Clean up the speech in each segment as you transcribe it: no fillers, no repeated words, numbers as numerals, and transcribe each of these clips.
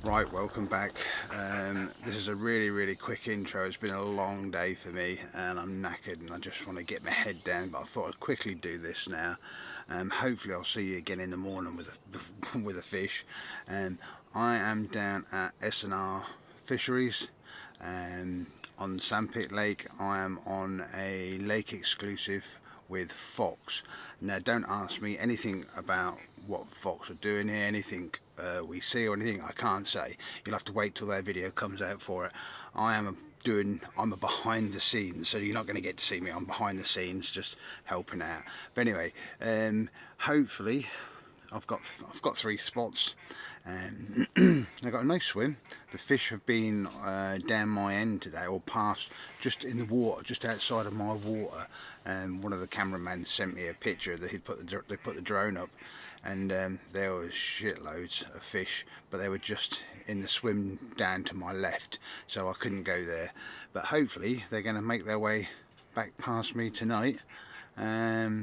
Right, welcome back. This is a really quick intro. It's been a long day for me and I'm knackered and I just want to get my head down, but I thought I'd quickly do this now. Hopefully I'll see you again in the morning with a fish. I am down at S&R Fisheries on Sandpit Lake. I am on a lake exclusive with fox. Now don't ask me anything about what fox are doing here, anything we see or anything. I can't say. You'll have to wait till their video comes out for it. I'm a behind the scenes, so you're not going to get to see me. I'm behind the scenes just helping out. But anyway, hopefully I've got 3 spots and I got a nice swim. The fish have been down my end today, or past, just in the water, just outside of my water. One of the cameramen sent me a picture that they put the drone up, and there was shitloads of fish, but they were just in the swim down to my left, so I couldn't go there. But hopefully they're going to make their way back past me tonight. Yeah,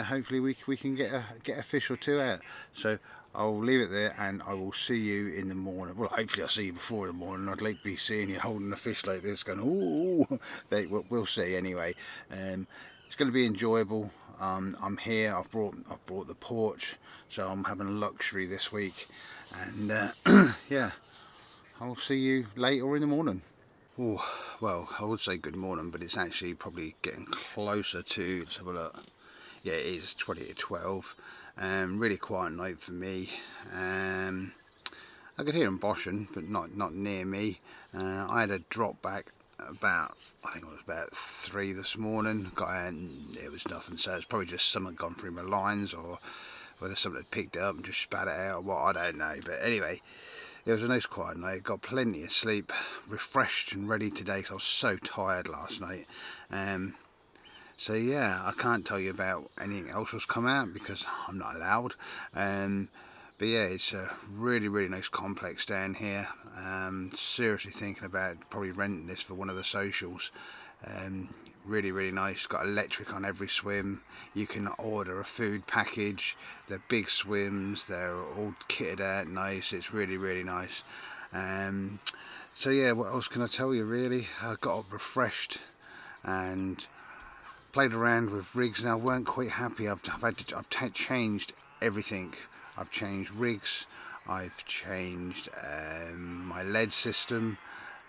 hopefully we can get a fish or 2 out. So I'll leave it there and I will see you in the morning. Well, hopefully I'll see you before the morning. I'd like to be seeing you holding a fish like this going, ooh. We'll see anyway. It's going to be enjoyable. I'm here. I've brought the porch, so I'm having a luxury this week. And yeah, I'll see you later or in the morning. Ooh, well, I would say good morning, but it's actually probably getting closer to, let's have a look. Yeah, it is 20 to 12. Really quiet night for me. I could hear them boshing, but not near me. I had a drop back about, I think it was about 3 this morning. Got out and it was nothing, so it's probably just something gone through my lines, or whether someone had picked it up and just spat it out or what, I don't know. But anyway, it was a nice quiet night. Got plenty of sleep, refreshed and ready today because I was so tired last night. So yeah, I can't tell you about anything else that's come out because I'm not allowed. But yeah, it's a really nice complex down here. Seriously thinking about probably renting this for one of the socials. Really nice. Got electric on every swim. You can order a food package. They're big swims. They're all kitted out nice. It's really nice. So yeah, what else can I tell you really? I got up refreshed and played around with rigs. Now I weren't quite happy. I've changed everything. I've changed rigs. I've changed my lead system.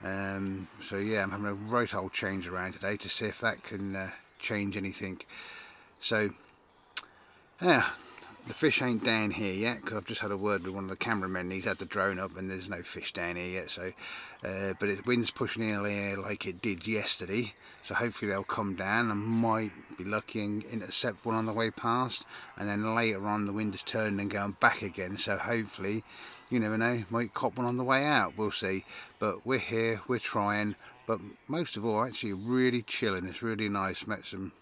So yeah, I'm having a right old change around today to see if that can change anything. So yeah, the fish ain't down here yet because I've just had a word with one of the cameramen. He's had the drone up and there's no fish down here yet. So but the wind's pushing in here like it did yesterday, so hopefully they'll come down. I might be lucky and intercept one on the way past, and then later on the wind is turning and going back again, so hopefully, you never know, might cop one on the way out. We'll see. But we're here, we're trying, but most of all actually really chilling. It's really nice. Met some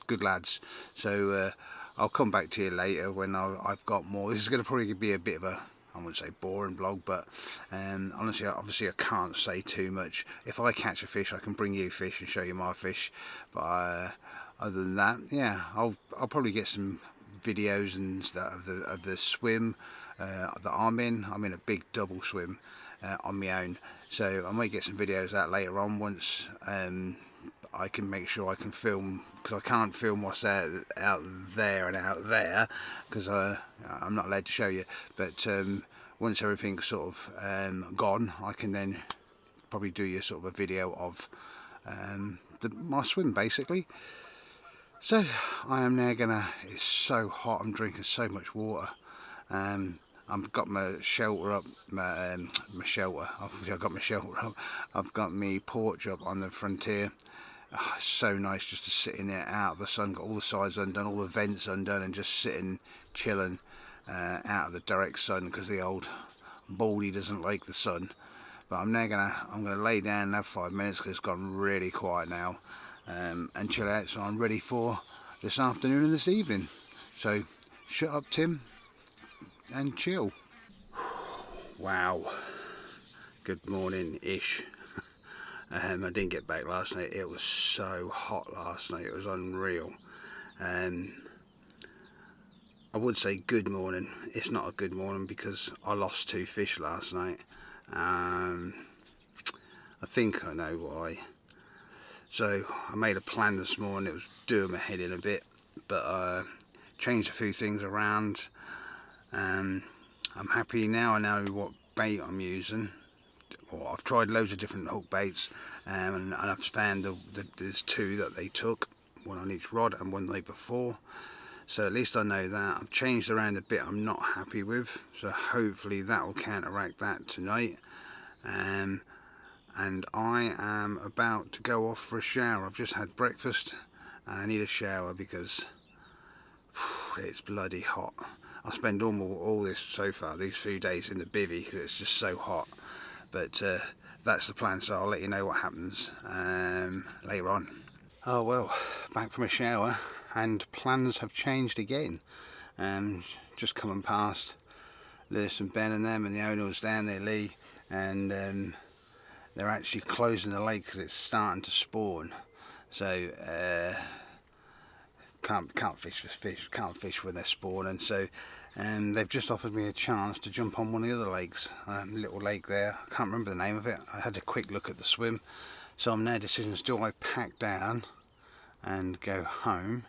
good lads, so I'll come back to you later when I've got more. This is going to probably be a bit of a, I wouldn't say boring vlog, but honestly, obviously I can't say too much. If I catch a fish, I can bring you fish and show you my fish, but other than that, yeah, I'll probably get some videos and stuff of the swim that I'm in. I'm in a big double swim on my own, so I might get some videos of that later on once I can make sure I can film, because I can't film what's out there and out there because I'm not allowed to show you. But once everything's sort of gone, I can then probably do you sort of a video of my swim basically. So I am now gonna, it's so hot, I'm drinking so much water. I've got my shelter up, my shelter, obviously I've got my shelter up, I've got my porch up on the frontier. Oh, it's so nice just to sit in there out of the sun, got all the sides undone, all the vents undone, and just sitting chilling out of the direct sun, because the old baldy doesn't like the sun. But I'm gonna lay down and have 5 minutes because it's gone really quiet now, and chill out, so I'm ready for this afternoon and this evening. So shut up Tim and chill. Wow, good morning ish. I didn't get back last night. It was so hot last night, it was unreal. I would say good morning. It's not a good morning because I lost 2 fish last night. I think I know why. So I made a plan this morning. It was doing my head in a bit, but changed a few things around. I'm happy now. I know what bait I'm using. Well, I've tried loads of different hook baits, and I've found there's 2 that they took, one on each rod and one the night before. So at least I know that. I've changed around a bit I'm not happy with, so hopefully that will counteract that tonight. And I am about to go off for a shower. I've just had breakfast and I need a shower because it's bloody hot. I spend all this so far, these few days in the bivvy because it's just so hot. But that's the plan, so I'll let you know what happens later on. Oh well, back from a shower and plans have changed again. Just coming past Lewis and Ben and them, and the owner was down there, Lee, and they're actually closing the lake because it's starting to spawn. So can't fish when they're spawning. So they've just offered me a chance to jump on one of the other lakes, little lake there. I can't remember the name of it. I had a quick look at the swim. So I'm now decisions: do I pack down and go home,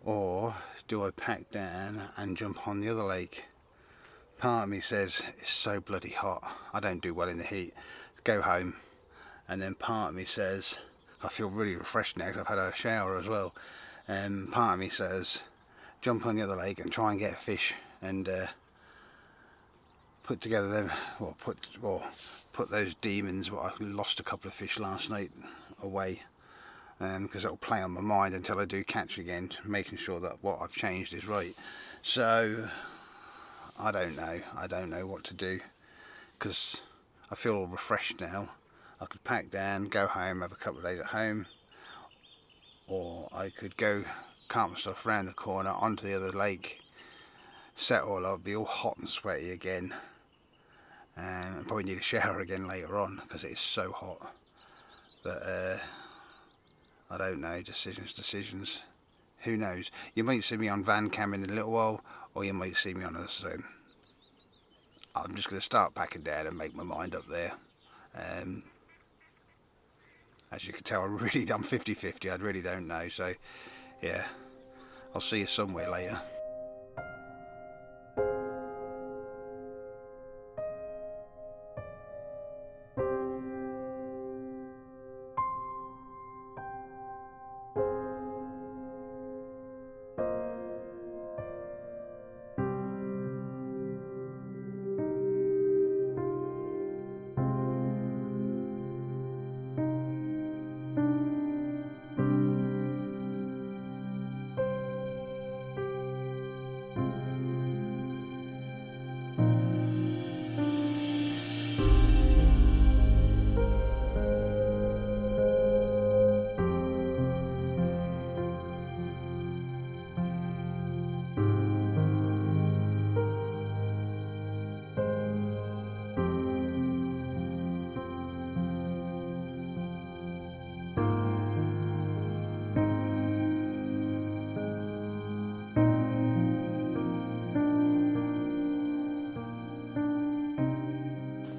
or do I pack down and jump on the other lake? Part of me says it's so bloody hot, I don't do well in the heat, go home. And then part of me says I feel really refreshed now because I've had a shower as well. And part of me says jump on the other lake and try and get a fish and put together them, or put those demons, what I lost a couple of fish last night, away. Because it'll play on my mind until I do catch again, making sure that what I've changed is right. So I don't know what to do, because I feel all refreshed now. I could pack down, go home, have a couple of days at home, or I could go cart my stuff around the corner onto the other lake, set all up, be all hot and sweaty again, and probably need a shower again later on because it is so hot. But I don't know, decisions. Who knows? You might see me on van cam in a little while, or you might see me on a swim. I'm just going to start packing down and make my mind up there. As you can tell, I'm 50-50. I really don't know. So yeah, I'll see you somewhere later.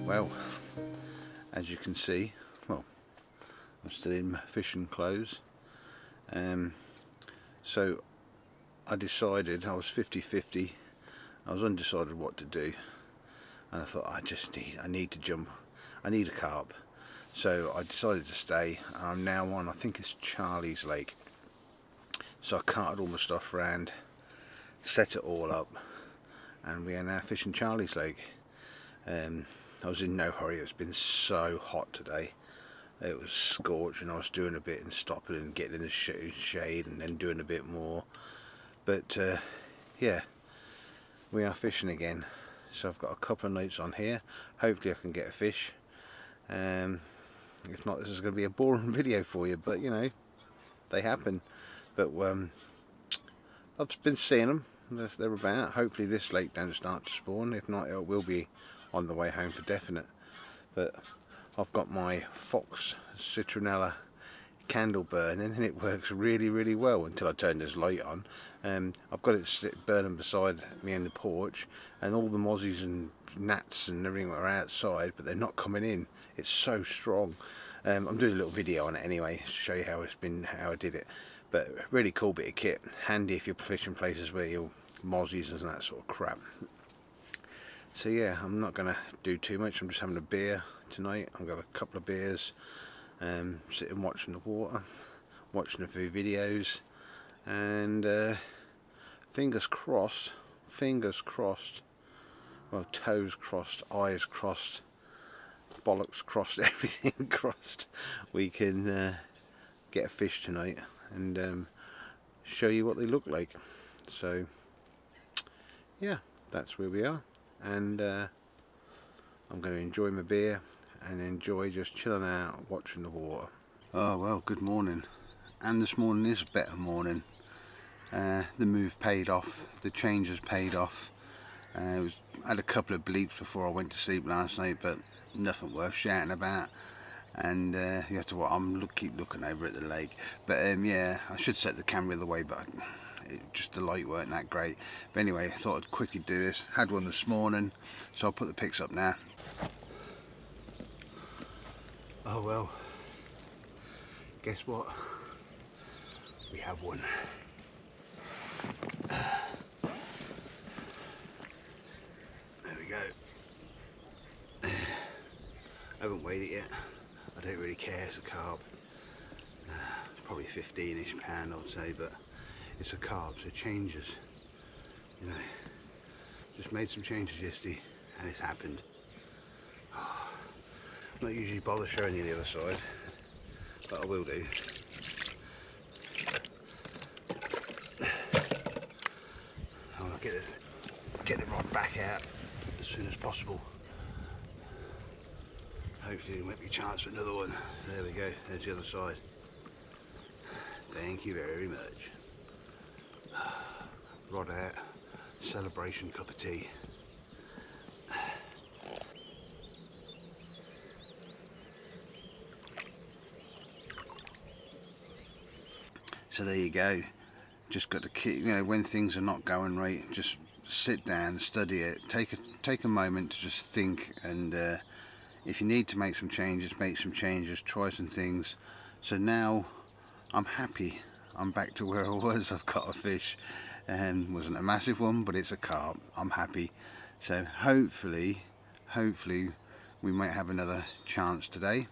Well, as you can see, well, I'm still in my fishing clothes. So I decided, I was 50-50, I was undecided what to do, and I thought I need to jump, I need a carp. So I decided to stay. I'm now on, I think it's Charlie's Lake. So I carted all my stuff around, set it all up, and we are now fishing Charlie's Lake. I was in no hurry. It's been so hot today. It was scorching. I was doing a bit and stopping and getting in the shade and then doing a bit more. But yeah, we are fishing again. So I've got a couple of nights on here. Hopefully I can get a fish. If not, this is going to be a boring video for you, but you know, they happen. But I've been seeing them. They're about. Hopefully this lake don't start to spawn. If not, it will be on the way home for definite. But I've got my foxinternational candle burning, and it works really well until I turn this light on. I've got it burning beside me in the porch, and all the mozzies and gnats and everything are outside, but they're not coming in. It's so strong. I'm doing a little video on it anyway to show you how I did it. But really cool bit of kit, handy if you're fishing places where you're mozzies and that sort of crap. So yeah, I'm not going to do too much. I'm just having a beer tonight. I'm going to have a couple of beers, sitting watching the water, watching a few videos, and fingers crossed, well, toes crossed, eyes crossed, bollocks crossed, everything crossed, we can get a fish tonight and show you what they look like. So yeah, that's where we are, and I'm going to enjoy my beer and enjoy just chilling out watching the water. Oh well, good morning, and this morning is a better morning. The move paid off, the change has paid off. I had a couple of bleeps before I went to sleep last night, but nothing worth shouting about. And you have to keep looking over at the lake. But yeah, I should set the camera the other way, but just the light weren't that great. But anyway, I thought I'd quickly do this. Had one this morning, so I'll put the pics up now. Oh well, guess what? We have one. There we go. I haven't weighed it yet. I don't really care, it's a carp. It's probably 15-ish pound, I would say, but it's a carp, so changes. You know, just made some changes yesterday, and it's happened. I'm not usually bother showing you the other side, but I will do. I'll get the rod back out as soon as possible. Hopefully there might be a chance for another one. There we go, there's the other side. Thank you very much. Rod out, celebration cup of tea. So there you go. Just got to keep, you know, when things are not going right, just sit down, study it, take a moment to just think, and if you need to make some changes, try some things. So now I'm happy. I'm back to where I was. I've got a fish, and wasn't a massive one, but it's a carp. I'm happy. So hopefully we might have another chance today.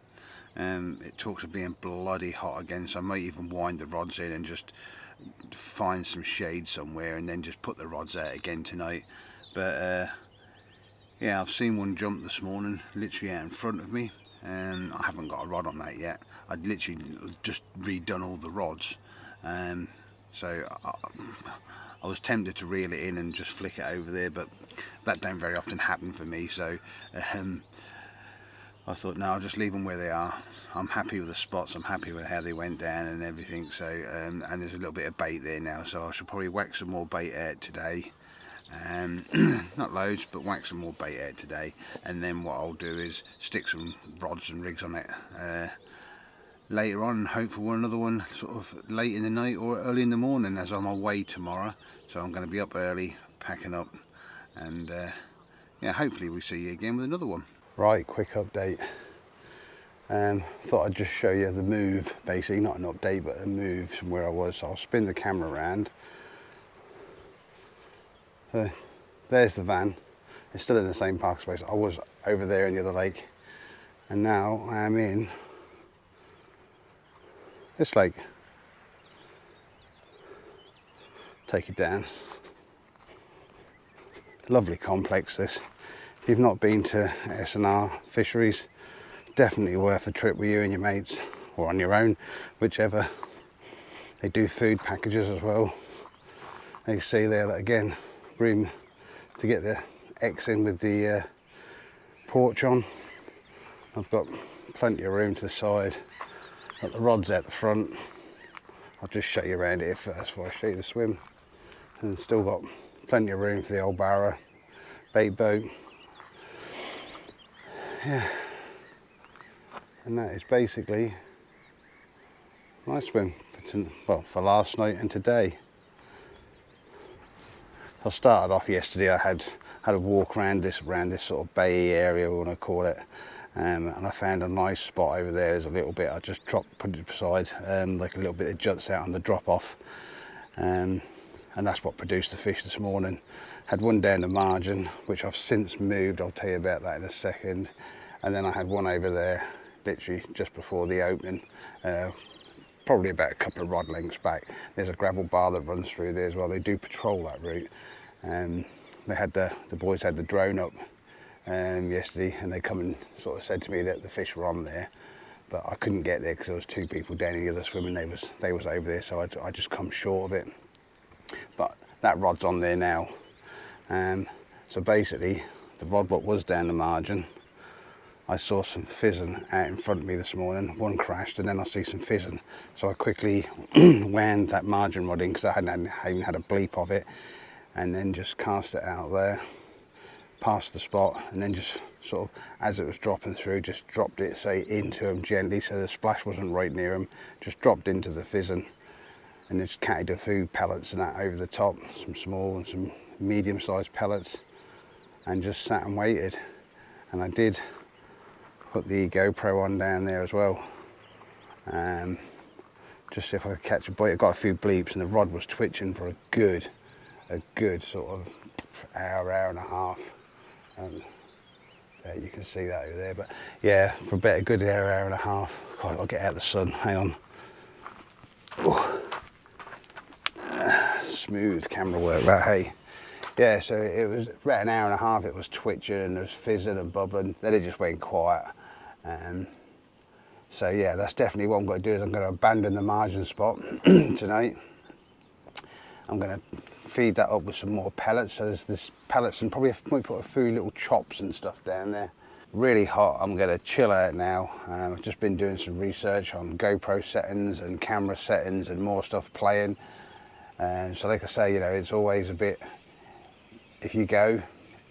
It talks of being bloody hot again, so I might even wind the rods in and just find some shade somewhere and then just put the rods out again tonight. But yeah, I've seen one jump this morning, literally out in front of me, and I haven't got a rod on that yet. I'd literally just redone all the rods, so I was tempted to reel it in and just flick it over there, but that don't very often happen for me. So I thought, no, I'll just leave them where they are. I'm happy with the spots, I'm happy with how they went down and everything. So and there's a little bit of bait there now, so I should probably whack some more bait out today. Not loads, but whack some more bait out today, and then what I'll do is stick some rods and rigs on it later on, and hope for another one sort of late in the night or early in the morning, as I'm away tomorrow. So I'm going to be up early packing up, and yeah, hopefully we see you again with another one. Right, quick update. Thought I'd just show you the move, basically, not an update but a move from where I was. So I'll spin the camera around. So there's the van. It's still in the same park space. I was over there in the other lake, and now I am in this lake. Take it down. Lovely complex this. If you've not been to S&R Fisheries, definitely worth a trip with you and your mates, or on your own, whichever. They do food packages as well. You see there, again, room to get the X in with the porch on. I've got plenty of room to the side. Got the rods out the front. I'll just show you around here first before I show you the swim. And still got plenty of room for the old barra, bait boat. Yeah. And that is basically Nice swim for last night and today. I started off yesterday. I had a walk around this sort of bay area, we want to call it, and I found a nice spot over there. There's a little bit I just put it beside, like a little bit that juts out on the drop off, and that's what produced the fish this morning. Had one down the margin, which I've since moved. I'll tell you about that in a second. And then I had one over there, literally just before the opening, probably about a couple of rod lengths back. There's a gravel bar that runs through there as well. They do patrol that route. They had the boys had the drone up yesterday, and they come and sort of said to me that the fish were on there, but I couldn't get there because there was two people down in the other swimming. They was over there, so I just come short of it. But that rod's on there now. So basically, the rod what was down the margin, I saw some fizzing out in front of me this morning. One crashed, and then I see some fizzing. So I quickly wound that margin rod in because I hadn't even had a bleep of it, and then just cast it out there, past the spot, and then just sort of, as it was dropping through, just dropped it, say, into him gently, so the splash wasn't right near him. Just dropped into the fizzing, and just catted a few pellets and that over the top, some small and some medium-sized pellets, and just sat and waited. And I did put the GoPro on down there as well, just see if I could catch a bite. I got a few bleeps, and the rod was twitching for a good sort of hour and a half. There you can see that over there, but yeah, for about a good hour and a half. God, I'll get out of the sun, hang on. Smooth camera work, that, hey. Yeah, so it was about an hour and a half. It was twitching and there was fizzing and bubbling. Then it just went quiet. So yeah, that's definitely what I'm going to do. Is I'm going to abandon the margin spot tonight. I'm going to feed that up with some more pellets. So there's this pellets and probably might put a few little chops and stuff down there. Really hot. I'm going to chill out now. I've just been doing some research on GoPro settings and camera settings and more stuff playing. So like I say, you know, it's always a bit, if you go,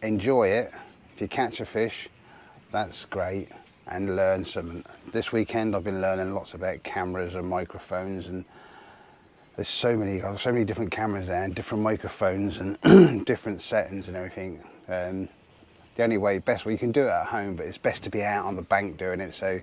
enjoy it. If you catch a fish, that's great, and learn something. This weekend I've been learning lots about cameras and microphones, and there's so many different cameras there and different microphones and different settings and everything. The only way, best way, you can do it at home, but it's best to be out on the bank doing it. So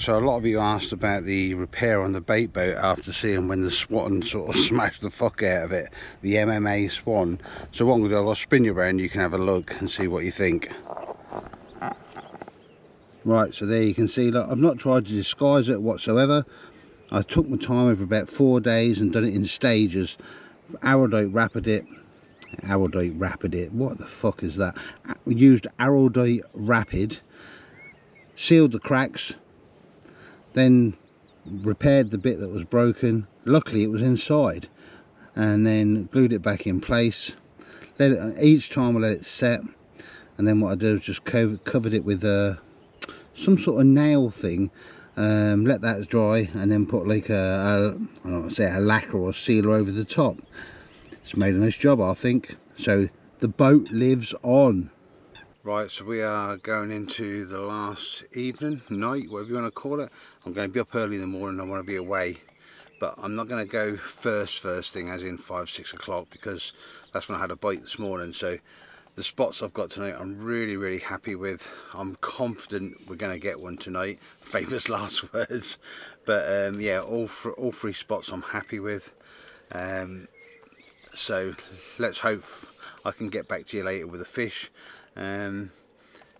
so a lot of you asked about the repair on the bait boat after seeing when the Swan sort of smashed the fuck out of it, the MMA Swan. So what I'm going to do, I'll spin you around, you can have a look and see what you think. Right, so there you can see, look, I've not tried to disguise it whatsoever. I took my time over about 4 days and done it in stages. Araldite Rapid, what the fuck is that? We used Araldite Rapid, sealed the cracks, then repaired the bit that was broken. Luckily it was inside, and then glued it back in place. Let it, each time I let it set, and then what I did was just covered it with some sort of nail thing, let that dry, and then put like I don't want to say a lacquer or sealer over the top. It's made a nice job, I think. So the boat lives on. Right, so we are going into the last evening, night, whatever you want to call it. I'm going to be up early in the morning, I want to be away. But I'm not going to go first thing, as in 5-6 o'clock, because that's when I had a bite this morning. So the spots I've got tonight I'm really happy with. I'm confident we're going to get one tonight. Famous last words. But yeah, all three spots I'm happy with. So let's hope I can get back to you later with a fish. Been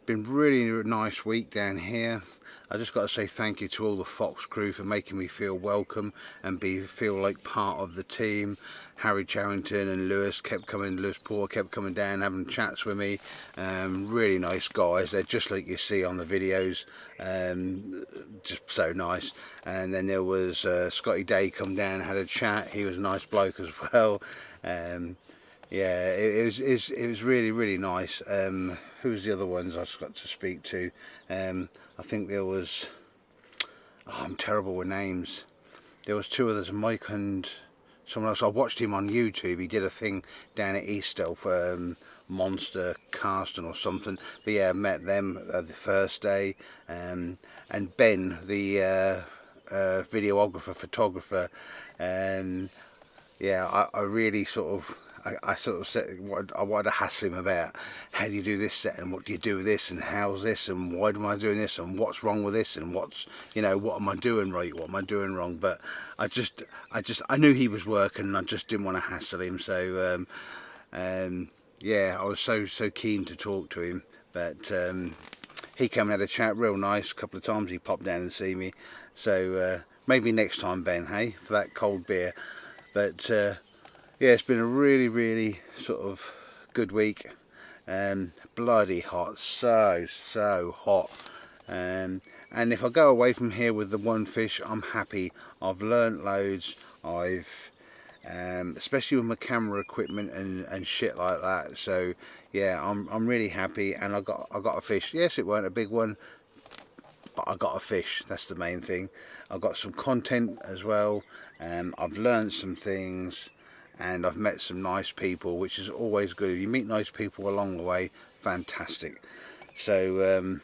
really nice week down here. I just got to say thank you to all the Fox crew for making me feel welcome and feel like part of the team. Harry Charrington and Lewis Poor kept coming down having chats with me. Really nice guys. They're just like you see on the videos. Just so nice. And then there was Scotty Day come down and had a chat. He was a nice bloke as well. Yeah, it was really nice. Who was the other ones I got to speak to? I think there was, I'm terrible with names. There was two others, Mike and someone else. I watched him on YouTube. He did a thing down at Eastel for Monster Casting or something. But yeah, I met them the first day. And Ben, the videographer, photographer, and yeah, I really sort of, I sort of said, I wanted to hassle him about how do you do this set and what do you do with this and how's this and why am I doing this and what's wrong with this and what's, you know, what am I doing right, what am I doing wrong. But I knew he was working and I just didn't want to hassle him. So yeah, I was so keen to talk to him. But he came and had a chat, real nice. A couple of times he popped down and see me. So maybe next time, Ben, hey, for that cold beer. But yeah, it's been a really sort of good week. Bloody hot, so hot. And if I go away from here with the one fish, I'm happy. I've learnt loads. I've especially with my camera equipment and shit like that. So yeah, I'm really happy, and I got a fish. Yes, it weren't a big one, but I got a fish. That's the main thing. I got some content as well. I've learned some things, and I've met some nice people, which is always good. If you meet nice people along the way, fantastic. So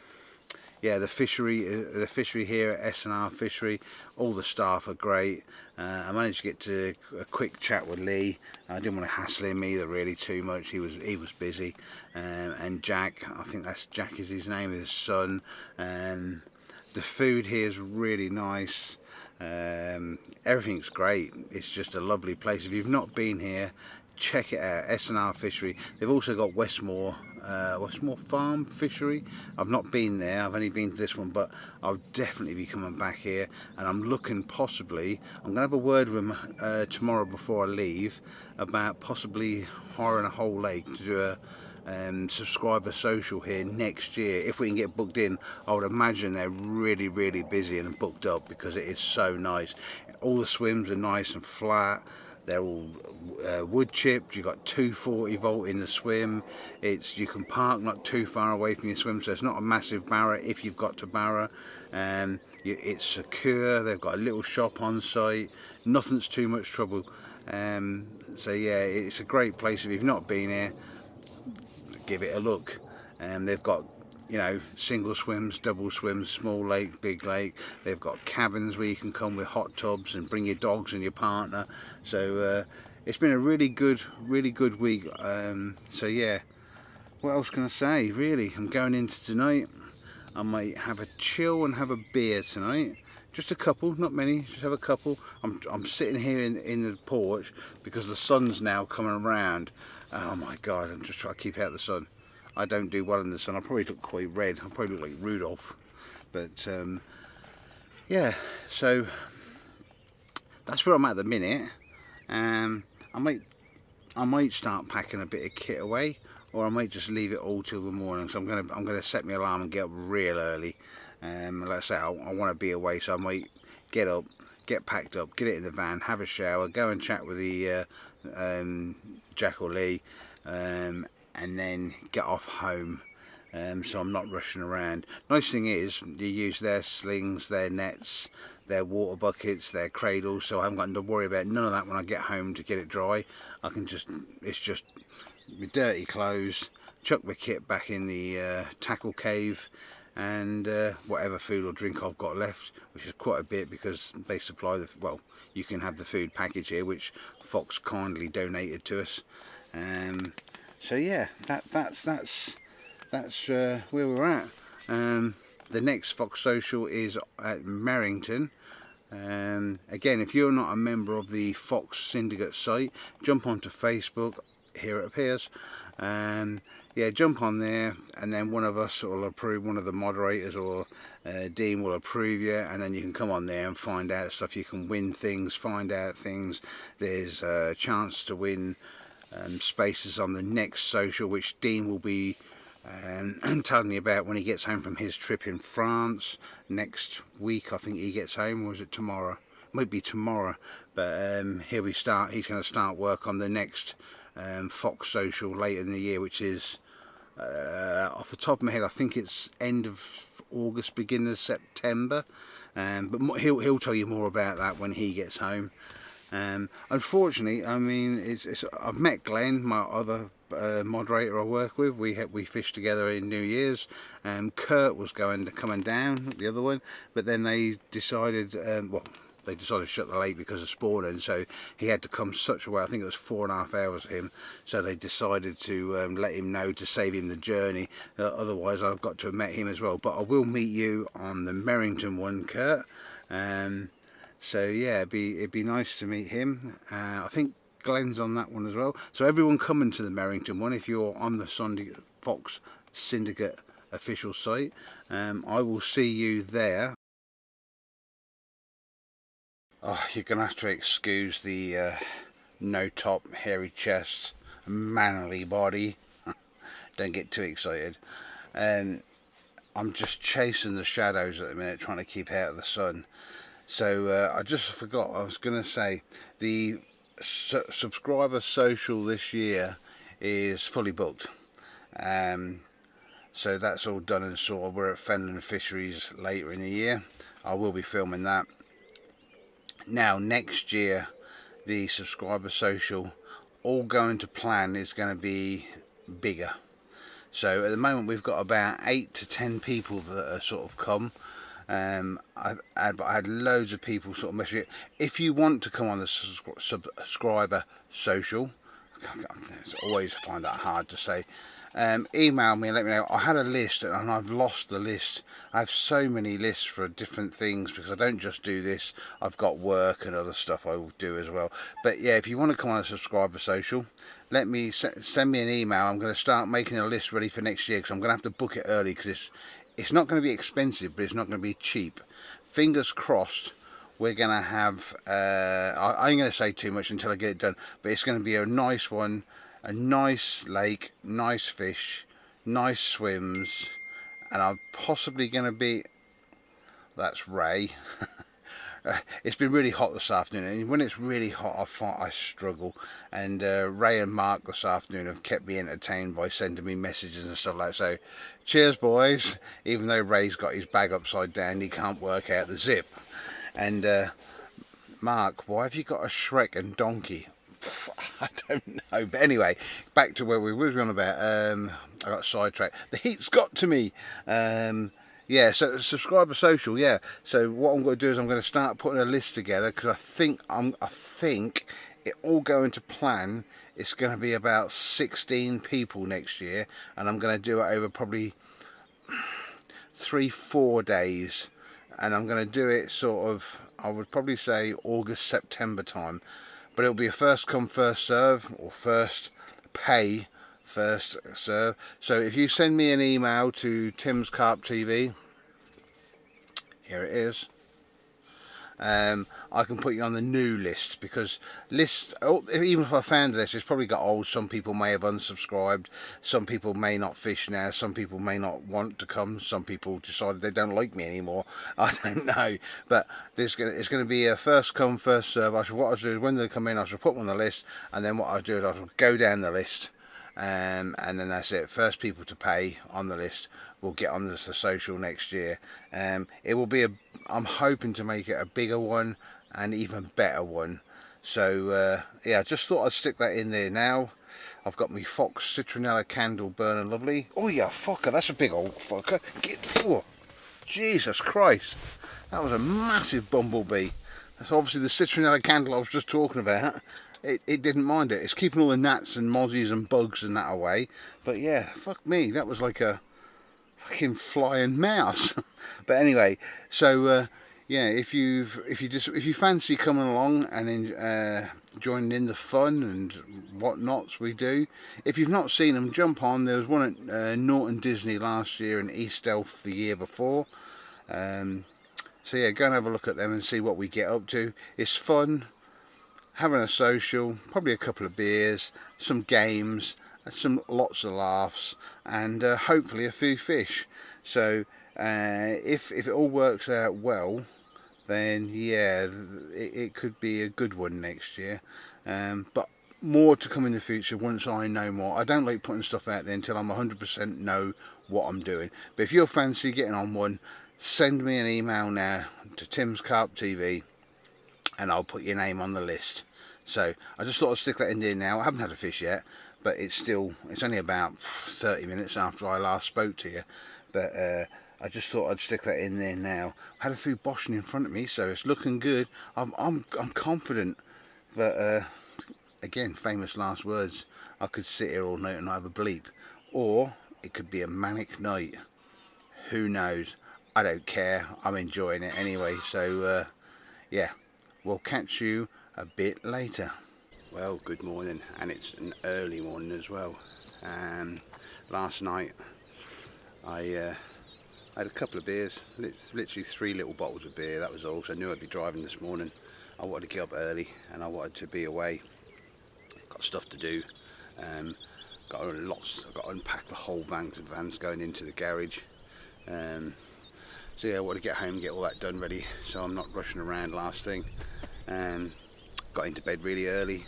yeah, the fishery here at S&R Fishery, all the staff are great. I managed to get to a quick chat with Lee. I didn't want to hassle him either really too much. He was busy. And Jack, I think that's Jack is his name, his son. The food here is really nice. Everything's great. It's just a lovely place. If you've not been here, check it out. S&R Fishery. They've also got Westmore Farm Fishery. I've not been there, I've only been to this one, but I'll definitely be coming back here, and I'm looking possibly, I'm going to have a word with him tomorrow before I leave about possibly hiring a whole lake to do a subscriber social here next year. If we can get booked in, I would imagine they're really busy and booked up, because it is so nice. All the swims are nice and flat. They're all wood chipped. You've got 240 volt in the swim. You can park not too far away from your swim, so it's not a massive barra if you've got to barra. It's secure. They've got a little shop on site. Nothing's too much trouble. So yeah, it's a great place. If you've not been here, give it a look. They've got, you know, single swims, double swims, small lake, big lake. They've got cabins where you can come with hot tubs and bring your dogs and your partner. So it's been a really good week. So yeah, what else can I say really? I'm going into tonight. I might have a chill and have a beer tonight. Just a couple, not many, just have a couple. I'm sitting here in the porch because the sun's now coming around. Oh my god, I'm just trying to keep out the sun. I don't do well in the sun. I probably look quite red. I probably look like Rudolph. But yeah, so that's where I'm at the minute. I might start packing a bit of kit away, or I might just leave it all till the morning. So I'm gonna set my alarm and get up real early. Like I say, I want to be away, so I might get up, get packed up, get it in the van, have a shower, go and chat with the Jack or Lee, and then get off home. So I'm not rushing around. Nice thing is, you use their slings, their nets, their water buckets, their cradles, so I haven't got to worry about none of that when I get home to get it dry. It's just my dirty clothes, chuck my kit back in the tackle cave, and whatever food or drink I've got left, which is quite a bit because they supply the, well, you can have the food package here, which Fox kindly donated to us. So yeah, that's where we're at. The next Fox Social is at Merrington. Again, if you're not a member of the Fox Syndicate site, jump onto Facebook. Here it appears. Yeah, jump on there, and then one of us will approve, one of the moderators or Dean will approve you, and then you can come on there and find out stuff. You can win things, find out things. There's a chance to win spaces on the next social, which Dean will be telling you about when he gets home from his trip in France next week. I think he gets home, or is it tomorrow? Might be tomorrow, but he's going to start work on the next Fox Social later in the year, which is off the top of my head, I think it's end of August, beginning of September. But he'll tell you more about that when he gets home. Unfortunately, I mean, I've met Glenn, my other moderator I work with. We fished together in New Year's. Kurt was coming down, the other one, but then they decided, they decided to shut the lake because of spawning, so he had to come such a way. I think it was 4.5 hours for him, so they decided to let him know to save him the journey. Otherwise I've got to have met him as well, but I will meet you on the Merrington one, Kurt. So yeah, it'd be nice to meet him. I think Glenn's on that one as well. So everyone coming to the Merrington one, if you're on the Fox Syndicate official site, I will see you there. Oh, you're going to have to excuse the no top, hairy chest, manly body. Don't get too excited. I'm just chasing the shadows at the minute, trying to keep out of the sun. So I just forgot, I was going to say, the subscriber social this year is fully booked. So that's all done and sorted. We're at Fenland Fisheries later in the year. I will be filming that. Now next year, the subscriber social, all going to plan, is going to be bigger. So at the moment we've got about 8 to 10 people that are sort of come. I had loads of people sort of message it. If you want to come on the subscriber social, I always find that hard to say. Email me and let me know. I had a list and I've lost the list. I have so many lists for different things because I don't just do this. I've got work and other stuff I will do as well. But yeah, if you want to come on a subscriber social, let me send me an email. I'm going to start making a list ready for next year because I'm going to have to book it early because it's not going to be expensive, but it's not going to be cheap. Fingers crossed. We're going to have, I ain't going to say too much until I get it done, but it's going to be a nice one, a nice lake, nice fish, nice swims, and I'm possibly going to be, that's Ray. It's been really hot this afternoon, and when it's really hot I struggle, and Ray and Mark this afternoon have kept me entertained by sending me messages and stuff like that. So cheers boys, even though Ray's got his bag upside down, he can't work out the zip. And Mark, why have you got a Shrek and donkey? I don't know, but anyway, back to where we were on about. I got sidetracked. The heat's got to me. Yeah, so subscriber social, yeah. So what I'm going to do is I'm going to start putting a list together because I think it all going to plan. It's going to be about 16 people next year, and I'm going to do it over probably 3-4 days, and I'm going to do it sort of, I would probably say August, September time, but it'll be a first come first serve, or first pay first serve. So if you send me an email to Tim's Carp TV, here it is, I can put you on the new list, because lists, even if I found this, it's probably got old. Some people may have unsubscribed, some people may not fish now, some people may not want to come, some people decided they don't like me anymore. I don't know, but it's going to be a first come first serve. What I'll do is when they come in, I shall put them on the list, and then what I'll do is I shall go down the list, and then that's it. First people to pay on the list will get on the social next year. It will be I'm hoping to make it a bigger one and even better one. So yeah, I just thought I'd stick that in there now. I've got my Fox citronella candle burning lovely. Oh yeah, fucker, that's a big old fucker. Oh, Jesus Christ, that was a massive bumblebee. That's obviously the citronella candle I was just talking about. It didn't mind it. It's keeping all the gnats and mozzies and bugs and that away. But yeah, fuck me, that was like a fucking flying mouse. But anyway, so yeah, if you fancy coming along and joining in the fun and whatnots we do, if you've not seen them, jump on. There was one at Norton Disney last year and East Elf the year before. So yeah, go and have a look at them and see what we get up to. It's fun, having a social, probably a couple of beers, some games, lots of laughs, and hopefully a few fish. So if it all works out well, then yeah, it could be a good one next year. But more to come in the future once I know more. I don't like putting stuff out there until I'm 100% know what I'm doing. But if you're fancy getting on one, send me an email now to Tim's Carp TV and I'll put your name on the list. So I just thought I'd stick that in there now. I haven't had a fish yet, but it's only about 30 minutes after I last spoke to you. But I just thought I'd stick that in there now. I had a few boshing in front of me, so it's looking good. I'm confident, but again, famous last words. I could sit here all night and not have a bleep, or it could be a manic night. Who knows? I don't care. I'm enjoying it anyway. So yeah, we'll catch you a bit later. Well, good morning, and it's an early morning as well. Last night I had a couple of beers, literally 3 little bottles of beer, that was all. So I knew I'd be driving this morning. I wanted to get up early and I wanted to be away. Got stuff to do. Got to unpack the whole van's going into the garage. So yeah, I want to get home and get all that done ready, so I'm not rushing around last thing. Got into bed really early.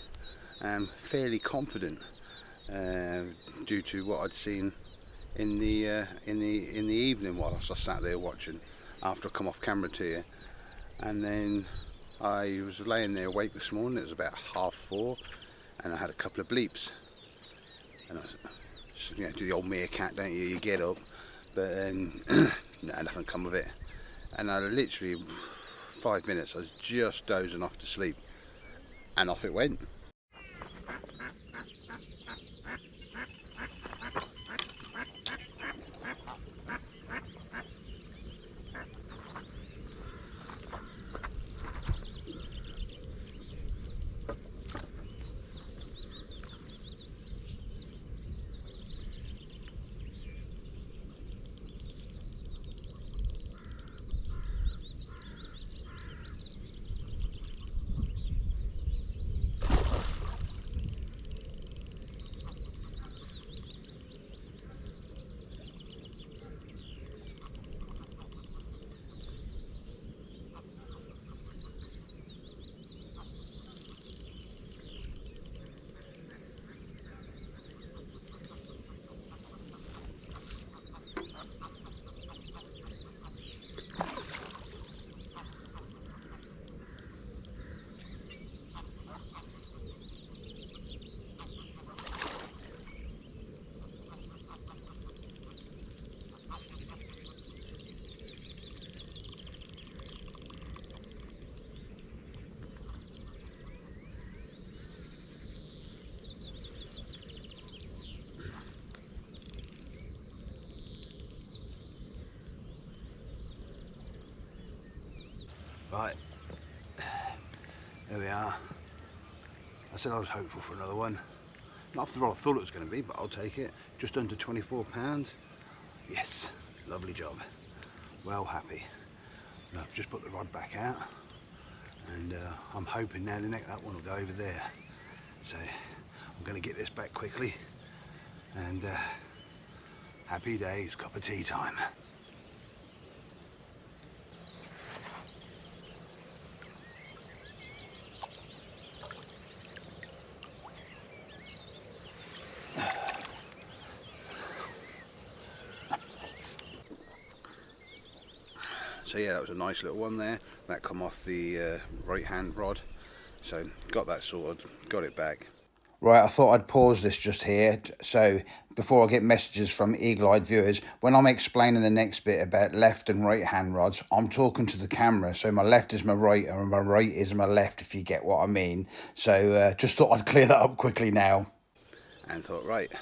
Fairly confident due to what I'd seen in the evening whilst I sat there watching after I come off camera to you. And then I was laying there awake this morning. It was about 4:30 and I had a couple of bleeps. And I do the old meerkat, don't you? You get up, but no, nothing come of it. And I literally 5 minutes I was just dozing off to sleep, and off it went. Right, there we are. I said I was hopeful for another one. Not after what I thought it was going to be, but I'll take it. Just under £24. Yes, lovely job. Well happy. Now, I've just put the rod back out, and I'm hoping now that one will go over there. So I'm going to get this back quickly, and happy days, cup of tea time. So yeah, that was a nice little one there. That come off the right hand rod. So got that sorted, got it back. Right, I thought I'd pause this just here, so before I get messages from eagle-eyed viewers, when I'm explaining the next bit about left and right hand rods, I'm talking to the camera, so my left is my right and my right is my left, if you get what I mean. So just thought I'd clear that up quickly now. And thought, right,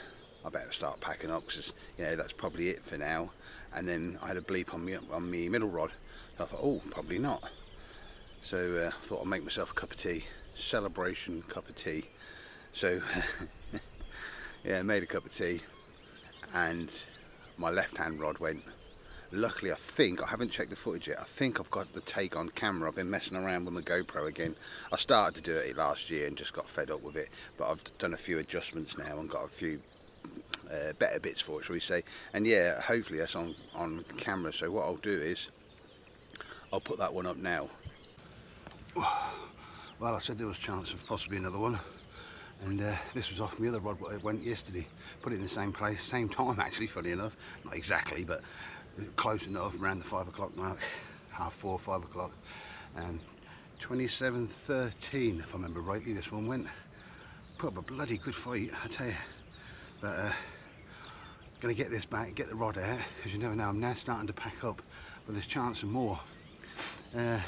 I better start packing up, because that's probably it for now. And then I had a bleep on me middle rod, so I thought, oh, probably not. So I thought I'd make myself a cup of tea, celebration cup of tea. So yeah, I made a cup of tea and my left hand rod went. Luckily, I haven't checked the footage yet, I think I've got the take on camera. I've been messing around with my GoPro again. I started to do it last year and just got fed up with it, but I've done a few adjustments now and got a few better bits for it, shall we say. And yeah, hopefully that's on camera. So what I'll do is I'll put that one up now. Well, I said there was a chance of possibly another one. And this was off my other rod, but it went yesterday. Put it in the same place, same time actually, funny enough. Not exactly, but close enough, around the 5 o'clock mark, 4:30, 5 o'clock. And 27:13, if I remember rightly, this one went. Put up a bloody good fight, I tell you. But gonna get this back, get the rod out, because you never know, I'm now starting to pack up, but there's chance of more. The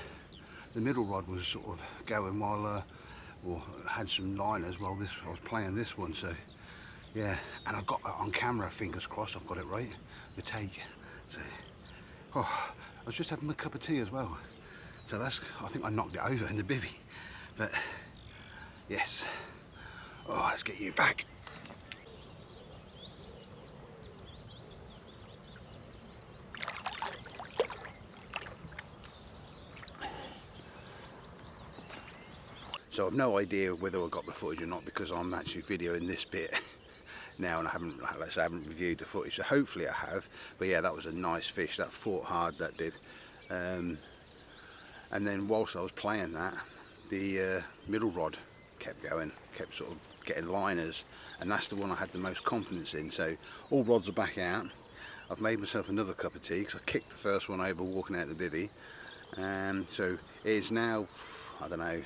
middle rod was sort of going while or had some liners while I was playing this one. So yeah, and I got it on camera, fingers crossed I've got it right, the take. So I was just having a cup of tea as well, so I think I knocked it over in the bivvy. But yes, let's get you back. So I've no idea whether I got the footage or not, because I'm actually videoing this bit now and I haven't reviewed the footage, so hopefully I have. But yeah, that was a nice fish, that fought hard, that did. And then whilst I was playing that, the middle rod kept going, kept sort of getting liners, and that's the one I had the most confidence in. So all rods are back out. I've made myself another cup of tea because I kicked the first one over walking out the bivvy. So it's now, I don't know,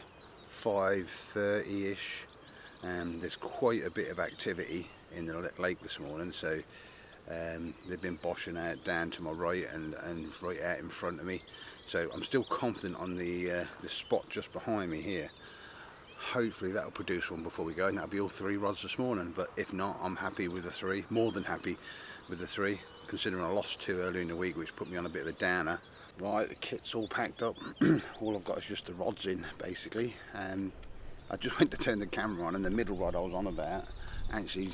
5:30ish, and there's quite a bit of activity in the lake this morning. So they've been boshing out down to my right and right out in front of me. So I'm still confident on the spot just behind me here. Hopefully that'll produce one before we go, and that'll be all 3 rods this morning. But if not, I'm happy with the 3, more than happy with the 3, considering I lost 2 earlier in the week, which put me on a bit of a downer. Right, the kit's all packed up. All I've got is just the rods in, basically. I just went to turn the camera on, and the middle rod I was on about actually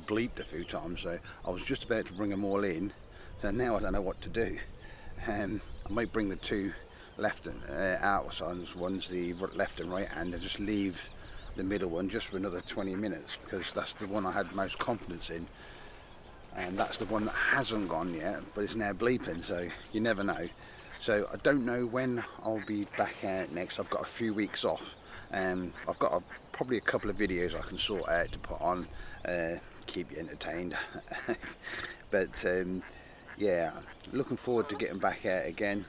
bleeped a few times, so I was just about to bring them all in. So now I don't know what to do. I might bring the 2 left and outside ones, the left and right hand, and just leave the middle one just for another 20 minutes, because that's the one I had most confidence in, and that's the one that hasn't gone yet, but it's now bleeping, so you never know. So I don't know when I'll be back out next. I've got a few weeks off. I've got probably a couple of videos I can sort out to put on, keep you entertained. But yeah, looking forward to getting back out again.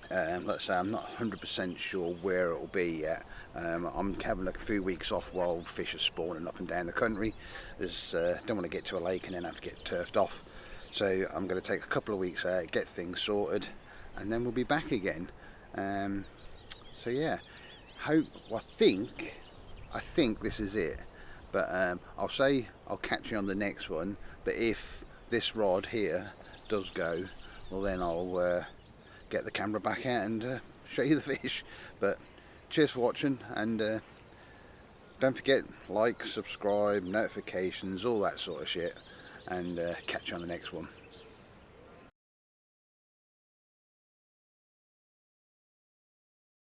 Like I say, I'm not 100% sure where it'll be yet. I'm having like a few weeks off while fish are spawning up and down the country. Don't want to get to a lake and then have to get turfed off. So I'm going to take a couple of weeks out, get things sorted, and then we'll be back again. So yeah, I think this is it. But I'll catch you on the next one. But if this rod here does go, well then I'll get the camera back out and show you the fish. But cheers for watching, and don't forget, like, subscribe, notifications, all that sort of shit, and catch you on the next one.